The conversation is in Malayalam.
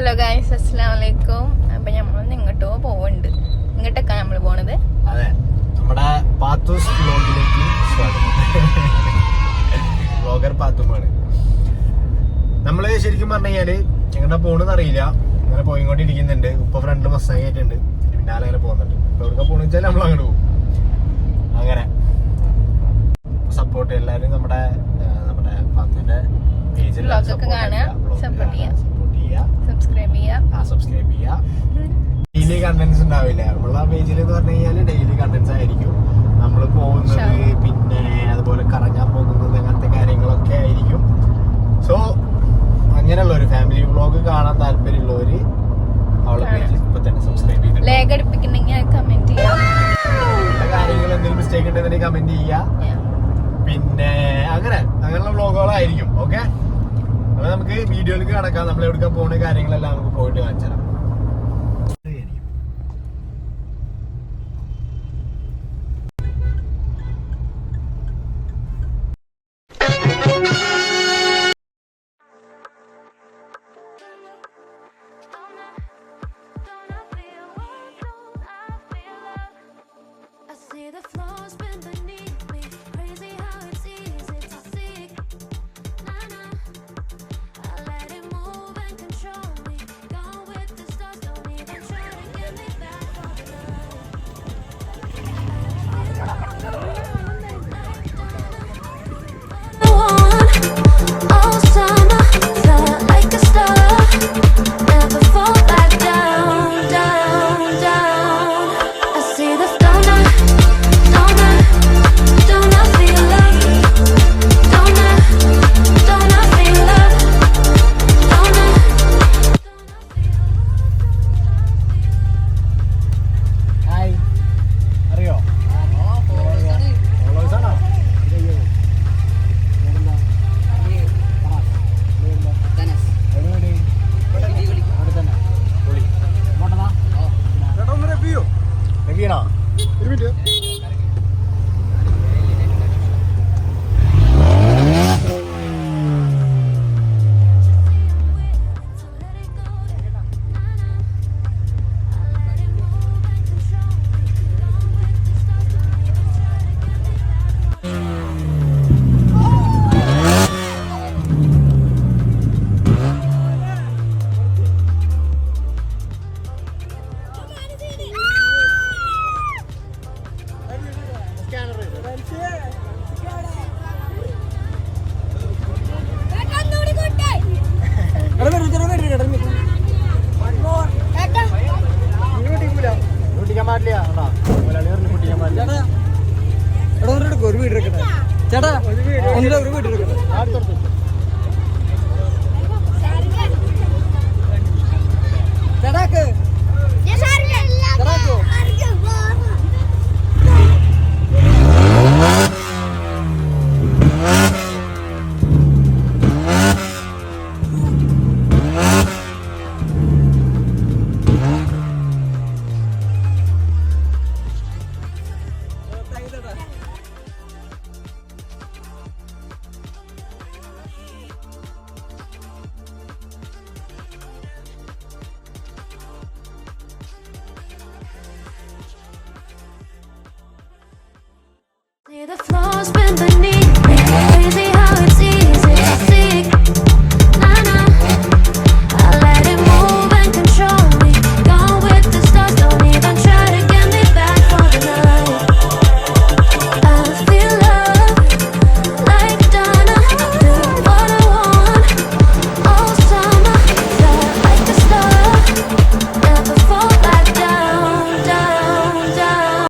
ഹലോ ഗൈസ്, അസ്സലാമു അലൈക്കും. അപ്പൊ നമ്മളൊന്ന് ഇങ്ങോട്ടോ പോവുന്നുണ്ട്. ഇങ്ങോട്ടൊക്കെ നമ്മൾ പോണത്. അതെ, നമ്മുടെ പാത്തൂസ് വ്ലോഗിലേക്ക് സ്വാഗതം. വ്ലോഗർ പാത്തുമാണ്. നമ്മള് ശരിക്കും പറഞ്ഞു കഴിഞ്ഞാല് എങ്ങനെ പോണെന്ന് അറിയില്ല. അങ്ങനെ പോയിക്കൊണ്ടിരിക്കുന്നുണ്ട്. ഇപ്പൊ ഫ്രണ്ട് മസ്സാങ് ആയിട്ടുണ്ട്. പിന്നാലെ അങ്ങനെ പോകുന്നുണ്ട്. ഇപ്പൊ എവിടെ പോണെന്ന് വെച്ചാൽ നമ്മൾ അങ്ങോട്ട് പോകും. അങ്ങനെ സപ്പോർട്ട് എല്ലാവരും നമ്മുടെ പാത്തുവിന്റെ പേജിൽ സബ്സ്ക്രൈബ് ചെയ്യുക. ഡെയിലി കണ്ടന്റ്സ് ഉണ്ടാവില്ല നമ്മളെ പേജിൽ എന്ന് പറഞ്ഞു കഴിഞ്ഞാല് ഡെയിലി കണ്ടന്റ്സ് ആയിരിക്കും. നമ്മൾ പോകുന്നത്, പിന്നെ അതുപോലെ കറങ്ങാൻ പോകുന്നത്, അങ്ങനത്തെ കാര്യങ്ങളൊക്കെ ആയിരിക്കും. സോ അങ്ങനെയുള്ള ഒരു ഫാമിലി വ്ളോഗ് കാണാൻ താല്പര്യമുള്ളവര് അവളെ പേജ് ഇപ്പൊ തന്നെ സബ്സ്ക്രൈബ് ചെയ്ത് കാര്യങ്ങൾ എന്തെങ്കിലും മിസ്റ്റേക്ക് ഉണ്ടെന്നുണ്ടെങ്കിൽ കമന്റ് ചെയ്യാം. പിന്നെ അങ്ങനെയുള്ള വ്ളോഗുകളായിരിക്കും. ഓക്കെ, അപ്പൊ നമുക്ക് വീഡിയോയിലേക്ക് കടക്കാം. നമ്മൾ എവിടെ പോകുന്ന കാര്യങ്ങളെല്ലാം നമുക്ക് പോയിട്ട് കാണിച്ചു തരാം. ഒരു വീട് എടുക്കട്ടെ ചേട്ടാ, ഒരു വീട് എടുക്കട്ടെ. ചേട്ടാക്ക് The floors bend beneath